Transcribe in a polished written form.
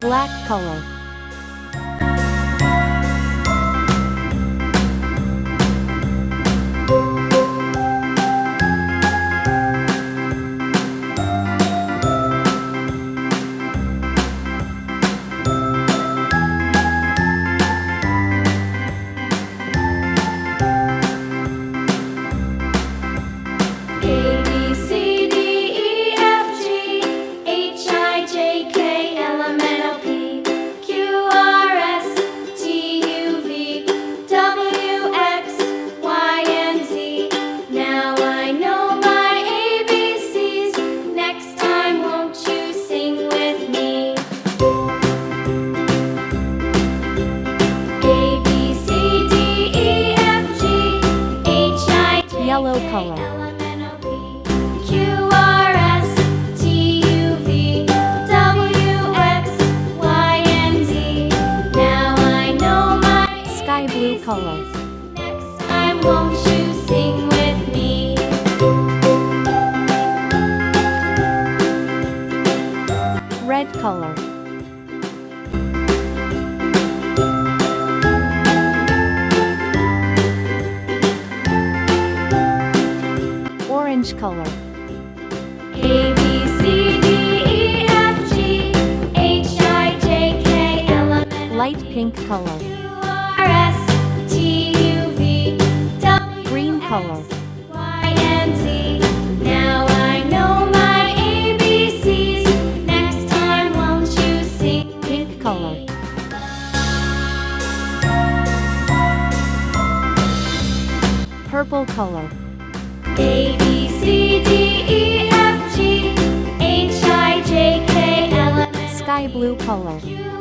Black color. Yellow color. Sky blue color. Next time, won't you sing with me? Red color. Orange color. A, B, C, D, E, F, G, H, I, J, K, L, M, N, O, Light pink color. Q, R, S, T, U, V, W, Green X, color. Y, and Z. Now I know my ABCs. Next time, won't you sing? Pink color. Purple color. A, B, C, D, E, F, G, H, I, J, K, L, M, N, O, Sky blue color. Q,